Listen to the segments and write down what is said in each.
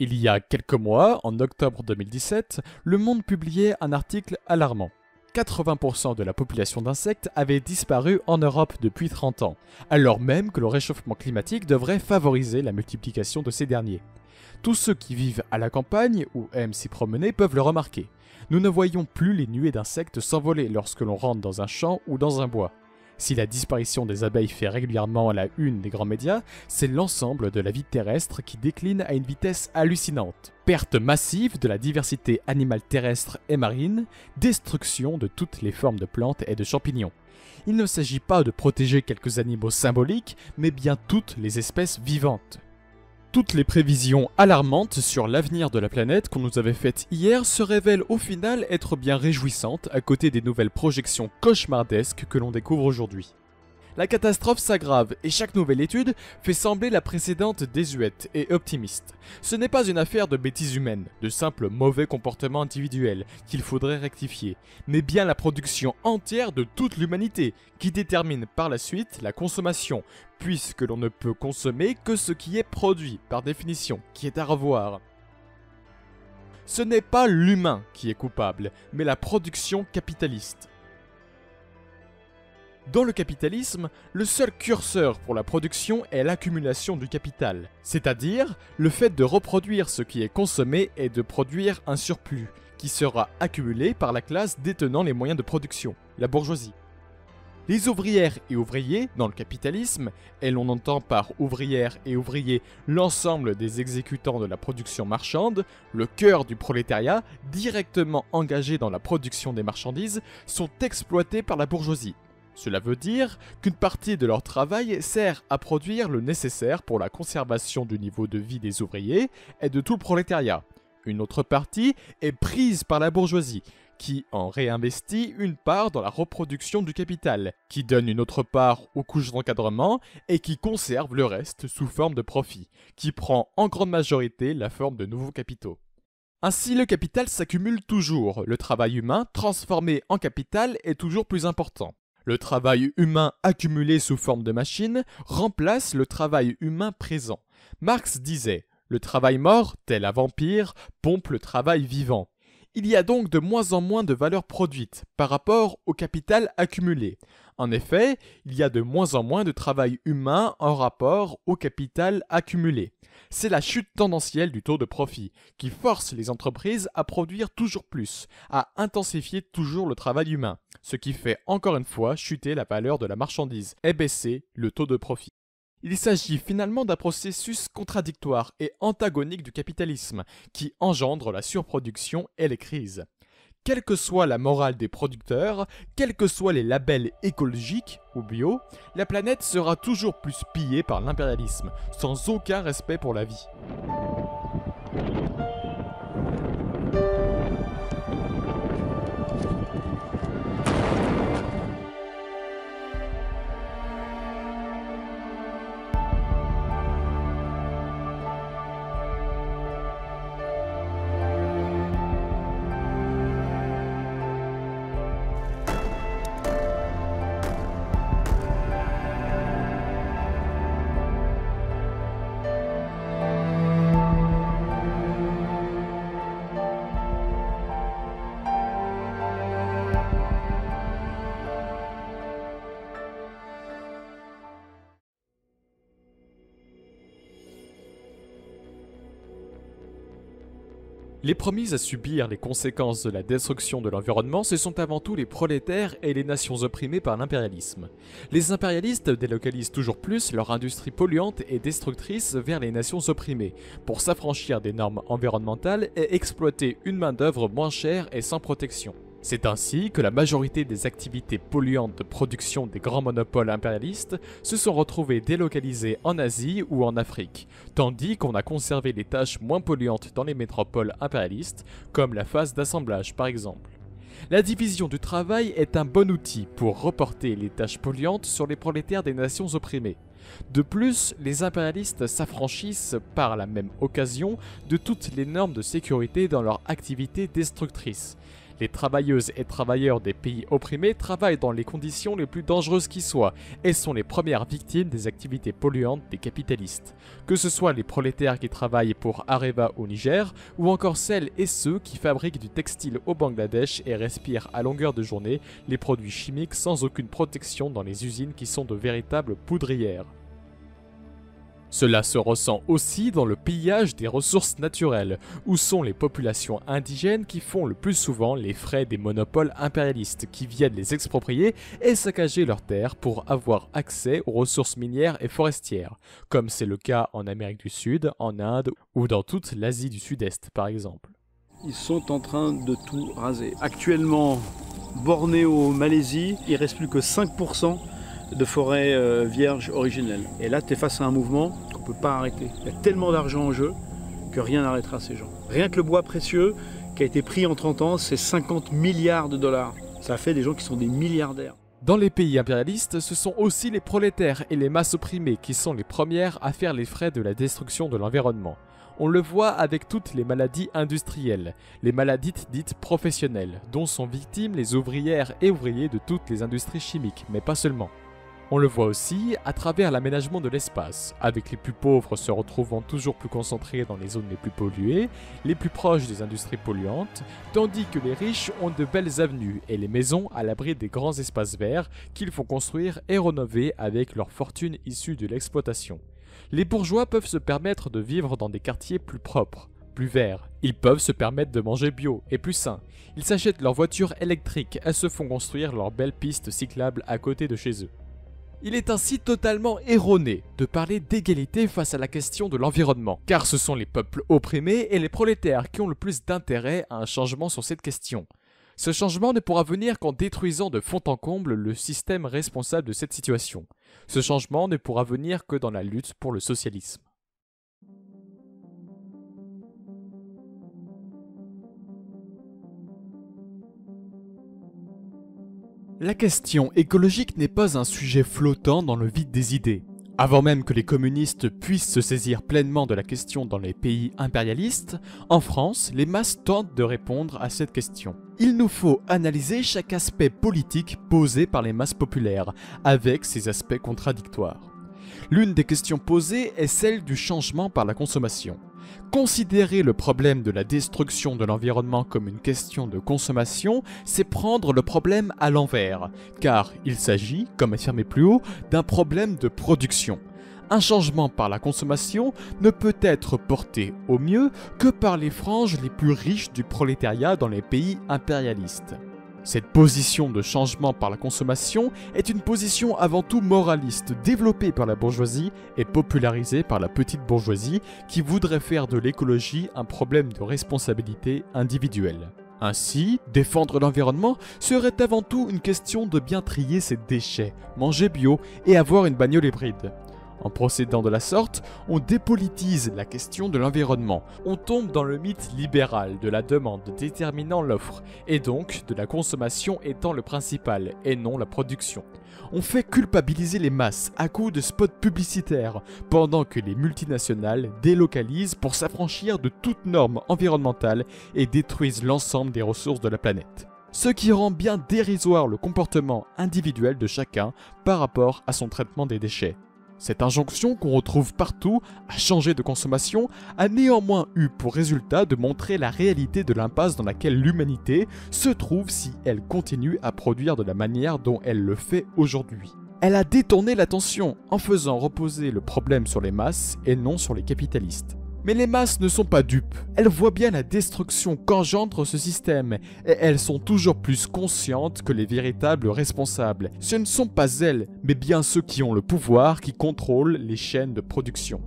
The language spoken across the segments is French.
Il y a quelques mois, en octobre 2017, Le Monde publiait un article alarmant. 80% de la population d'insectes avait disparu en Europe depuis 30 ans, alors même que le réchauffement climatique devrait favoriser la multiplication de ces derniers. Tous ceux qui vivent à la campagne ou aiment s'y promener peuvent le remarquer. Nous ne voyons plus les nuées d'insectes s'envoler lorsque l'on rentre dans un champ ou dans un bois. Si la disparition des abeilles fait régulièrement la une des grands médias, c'est l'ensemble de la vie terrestre qui décline à une vitesse hallucinante. Perte massive de la diversité animale terrestre et marine, destruction de toutes les formes de plantes et de champignons. Il ne s'agit pas de protéger quelques animaux symboliques, mais bien toutes les espèces vivantes. Toutes les prévisions alarmantes sur l'avenir de la planète qu'on nous avait faites hier se révèlent au final être bien réjouissantes à côté des nouvelles projections cauchemardesques que l'on découvre aujourd'hui. La catastrophe s'aggrave et chaque nouvelle étude fait sembler la précédente désuète et optimiste. Ce n'est pas une affaire de bêtises humaines, de simples mauvais comportements individuels qu'il faudrait rectifier, mais bien la production entière de toute l'humanité qui détermine par la suite la consommation, puisque l'on ne peut consommer que ce qui est produit, par définition, qui est à revoir. Ce n'est pas l'humain qui est coupable, mais la production capitaliste. Dans le capitalisme, le seul curseur pour la production est l'accumulation du capital, c'est-à-dire le fait de reproduire ce qui est consommé et de produire un surplus, qui sera accumulé par la classe détenant les moyens de production, la bourgeoisie. Les ouvrières et ouvriers, dans le capitalisme, et l'on entend par ouvrières et ouvriers l'ensemble des exécutants de la production marchande, le cœur du prolétariat, directement engagé dans la production des marchandises, sont exploités par la bourgeoisie. Cela veut dire qu'une partie de leur travail sert à produire le nécessaire pour la conservation du niveau de vie des ouvriers et de tout le prolétariat. Une autre partie est prise par la bourgeoisie, qui en réinvestit une part dans la reproduction du capital, qui donne une autre part aux couches d'encadrement et qui conserve le reste sous forme de profit, qui prend en grande majorité la forme de nouveaux capitaux. Ainsi, le capital s'accumule toujours, le travail humain transformé en capital est toujours plus important. Le travail humain accumulé sous forme de machine remplace le travail humain présent. Marx disait « Le travail mort, tel un vampire, pompe le travail vivant ». Il y a donc de moins en moins de valeur produite par rapport au capital accumulé. En effet, il y a de moins en moins de travail humain en rapport au capital accumulé. C'est la chute tendancielle du taux de profit qui force les entreprises à produire toujours plus, à intensifier toujours le travail humain, ce qui fait encore une fois chuter la valeur de la marchandise et baisser le taux de profit. Il s'agit finalement d'un processus contradictoire et antagonique du capitalisme qui engendre la surproduction et les crises. Quelle que soit la morale des producteurs, quels que soient les labels écologiques ou bio, la planète sera toujours plus pillée par l'impérialisme, sans aucun respect pour la vie. Les premiers à subir les conséquences de la destruction de l'environnement, ce sont avant tout les prolétaires et les nations opprimées par l'impérialisme. Les impérialistes délocalisent toujours plus leur industrie polluante et destructrice vers les nations opprimées, pour s'affranchir des normes environnementales et exploiter une main-d'œuvre moins chère et sans protection. C'est ainsi que la majorité des activités polluantes de production des grands monopoles impérialistes se sont retrouvées délocalisées en Asie ou en Afrique, tandis qu'on a conservé les tâches moins polluantes dans les métropoles impérialistes, comme la phase d'assemblage par exemple. La division du travail est un bon outil pour reporter les tâches polluantes sur les prolétaires des nations opprimées. De plus, les impérialistes s'affranchissent par la même occasion de toutes les normes de sécurité dans leur activité destructrice. Les travailleuses et travailleurs des pays opprimés travaillent dans les conditions les plus dangereuses qui soient et sont les premières victimes des activités polluantes des capitalistes. Que ce soit les prolétaires qui travaillent pour Areva au Niger ou encore celles et ceux qui fabriquent du textile au Bangladesh et respirent à longueur de journée les produits chimiques sans aucune protection dans les usines qui sont de véritables poudrières. Cela se ressent aussi dans le pillage des ressources naturelles, où sont les populations indigènes qui font le plus souvent les frais des monopoles impérialistes qui viennent les exproprier et saccager leurs terres pour avoir accès aux ressources minières et forestières, comme c'est le cas en Amérique du Sud, en Inde ou dans toute l'Asie du Sud-Est par exemple. Ils sont en train de tout raser. Actuellement, Bornéo, Malaisie, il ne reste plus que 5% de forêts vierges originelles. Et là, tu es face à un mouvement qu'on ne peut pas arrêter. Il y a tellement d'argent en jeu que rien n'arrêtera ces gens. Rien que le bois précieux qui a été pris en 30 ans, c'est 50 milliards de dollars. Ça fait des gens qui sont des milliardaires. Dans les pays impérialistes, ce sont aussi les prolétaires et les masses opprimées qui sont les premières à faire les frais de la destruction de l'environnement. On le voit avec toutes les maladies industrielles, les maladies dites professionnelles, dont sont victimes les ouvrières et ouvriers de toutes les industries chimiques, mais pas seulement. On le voit aussi à travers l'aménagement de l'espace, avec les plus pauvres se retrouvant toujours plus concentrés dans les zones les plus polluées, les plus proches des industries polluantes, tandis que les riches ont de belles avenues et les maisons à l'abri des grands espaces verts qu'ils font construire et rénover avec leurs fortunes issues de l'exploitation. Les bourgeois peuvent se permettre de vivre dans des quartiers plus propres, plus verts. Ils peuvent se permettre de manger bio et plus sain. Ils s'achètent leur voiture électrique et se font construire leurs belles pistes cyclables à côté de chez eux. Il est ainsi totalement erroné de parler d'égalité face à la question de l'environnement, car ce sont les peuples opprimés et les prolétaires qui ont le plus d'intérêt à un changement sur cette question. Ce changement ne pourra venir qu'en détruisant de fond en comble le système responsable de cette situation. Ce changement ne pourra venir que dans la lutte pour le socialisme. La question écologique n'est pas un sujet flottant dans le vide des idées. Avant même que les communistes puissent se saisir pleinement de la question dans les pays impérialistes, en France, les masses tentent de répondre à cette question. Il nous faut analyser chaque aspect politique posé par les masses populaires, avec ses aspects contradictoires. L'une des questions posées est celle du changement par la consommation. Considérer le problème de la destruction de l'environnement comme une question de consommation, c'est prendre le problème à l'envers, car il s'agit, comme affirmé plus haut, d'un problème de production. Un changement par la consommation ne peut être porté au mieux que par les franges les plus riches du prolétariat dans les pays impérialistes. Cette position de changement par la consommation est une position avant tout moraliste développée par la bourgeoisie et popularisée par la petite bourgeoisie qui voudrait faire de l'écologie un problème de responsabilité individuelle. Ainsi, défendre l'environnement serait avant tout une question de bien trier ses déchets, manger bio et avoir une bagnole hybride. En procédant de la sorte, on dépolitise la question de l'environnement. On tombe dans le mythe libéral de la demande déterminant l'offre, et donc de la consommation étant le principal, et non la production. On fait culpabiliser les masses à coups de spots publicitaires, pendant que les multinationales délocalisent pour s'affranchir de toute norme environnementale et détruisent l'ensemble des ressources de la planète. Ce qui rend bien dérisoire le comportement individuel de chacun par rapport à son traitement des déchets. Cette injonction qu'on retrouve partout à changer de consommation a néanmoins eu pour résultat de montrer la réalité de l'impasse dans laquelle l'humanité se trouve si elle continue à produire de la manière dont elle le fait aujourd'hui. Elle a détourné l'attention en faisant reposer le problème sur les masses et non sur les capitalistes. Mais les masses ne sont pas dupes, elles voient bien la destruction qu'engendre ce système et elles sont toujours plus conscientes que les véritables responsables. Ce ne sont pas elles, mais bien ceux qui ont le pouvoir qui contrôlent les chaînes de production.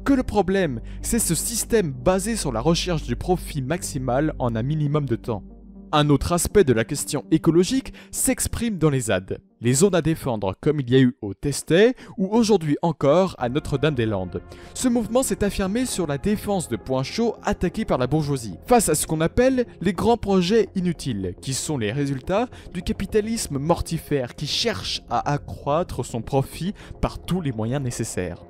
Que le problème, c'est ce système basé sur la recherche du profit maximal en un minimum de temps. Un autre aspect de la question écologique s'exprime dans les ZAD. Les zones à défendre comme il y a eu au Testet ou aujourd'hui encore à Notre-Dame-des-Landes. Ce mouvement s'est affirmé sur la défense de points chauds attaqués par la bourgeoisie, face à ce qu'on appelle les grands projets inutiles, qui sont les résultats du capitalisme mortifère qui cherche à accroître son profit par tous les moyens nécessaires.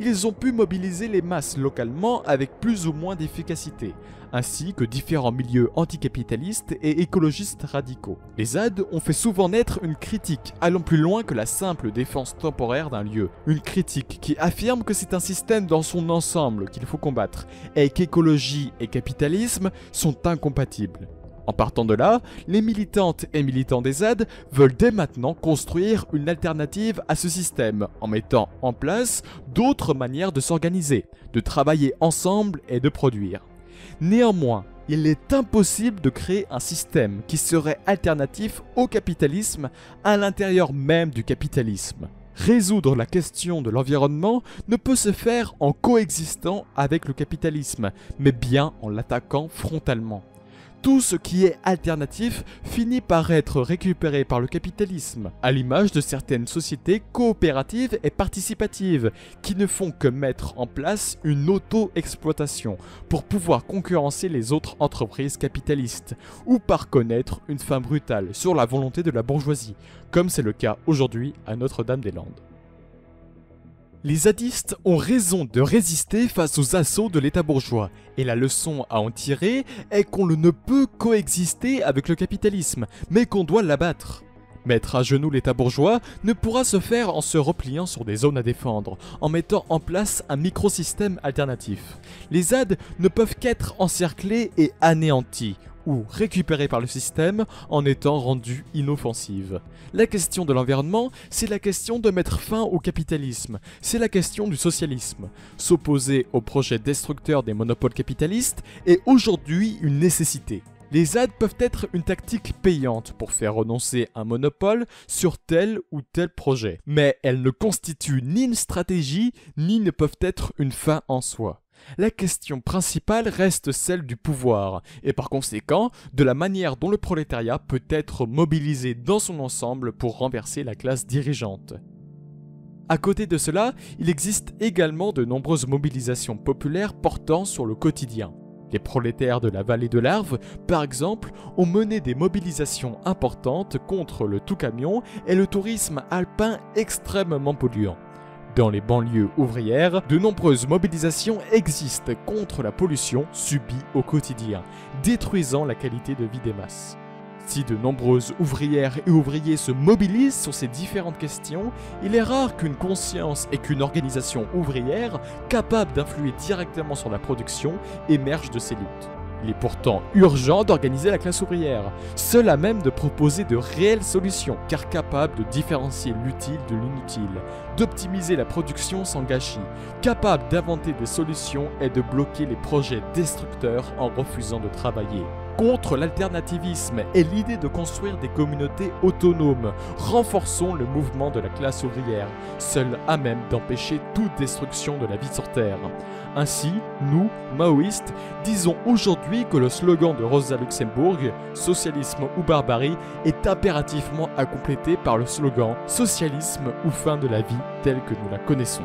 Ils ont pu mobiliser les masses localement avec plus ou moins d'efficacité, ainsi que différents milieux anticapitalistes et écologistes radicaux. Les ZAD ont fait souvent naître une critique allant plus loin que la simple défense temporaire d'un lieu. Une critique qui affirme que c'est un système dans son ensemble qu'il faut combattre, et qu'écologie et capitalisme sont incompatibles. En partant de là, les militantes et militants des ZAD veulent dès maintenant construire une alternative à ce système en mettant en place d'autres manières de s'organiser, de travailler ensemble et de produire. Néanmoins, il est impossible de créer un système qui serait alternatif au capitalisme à l'intérieur même du capitalisme. Résoudre la question de l'environnement ne peut se faire en coexistant avec le capitalisme, mais bien en l'attaquant frontalement. Tout ce qui est alternatif finit par être récupéré par le capitalisme, à l'image de certaines sociétés coopératives et participatives qui ne font que mettre en place une auto-exploitation pour pouvoir concurrencer les autres entreprises capitalistes, ou par connaître une fin brutale sur la volonté de la bourgeoisie, comme c'est le cas aujourd'hui à Notre-Dame-des-Landes. Les zadistes ont raison de résister face aux assauts de l'État bourgeois, et la leçon à en tirer est qu'on ne peut coexister avec le capitalisme, mais qu'on doit l'abattre. Mettre à genoux l'État bourgeois ne pourra se faire en se repliant sur des zones à défendre, en mettant en place un microsystème alternatif. Les ZAD ne peuvent qu'être encerclés et anéantis, ou récupérées par le système en étant rendues inoffensives. La question de l'environnement, c'est la question de mettre fin au capitalisme, c'est la question du socialisme. S'opposer au projet destructeur des monopoles capitalistes est aujourd'hui une nécessité. Les ZAD peuvent être une tactique payante pour faire renoncer un monopole sur tel ou tel projet, mais elles ne constituent ni une stratégie, ni ne peuvent être une fin en soi. La question principale reste celle du pouvoir, et par conséquent, de la manière dont le prolétariat peut être mobilisé dans son ensemble pour renverser la classe dirigeante. À côté de cela, il existe également de nombreuses mobilisations populaires portant sur le quotidien. Les prolétaires de la vallée de l'Arve, par exemple, ont mené des mobilisations importantes contre le tout-camion et le tourisme alpin extrêmement polluant. Dans les banlieues ouvrières, de nombreuses mobilisations existent contre la pollution subie au quotidien, détruisant la qualité de vie des masses. Si de nombreuses ouvrières et ouvriers se mobilisent sur ces différentes questions, il est rare qu'une conscience et qu'une organisation ouvrière capable d'influer directement sur la production émerge de ces luttes. Il est pourtant urgent d'organiser la classe ouvrière, seule à même de proposer de réelles solutions, car capable de différencier l'utile de l'inutile, d'optimiser la production sans gâchis, capable d'inventer des solutions et de bloquer les projets destructeurs en refusant de travailler. Contre l'alternativisme et l'idée de construire des communautés autonomes, renforçons le mouvement de la classe ouvrière, seul à même d'empêcher toute destruction de la vie sur Terre. Ainsi, nous, maoïstes, disons aujourd'hui que le slogan de Rosa Luxembourg, « Socialisme ou barbarie », est impérativement à compléter par le slogan « Socialisme ou fin de la vie telle que nous la connaissons ».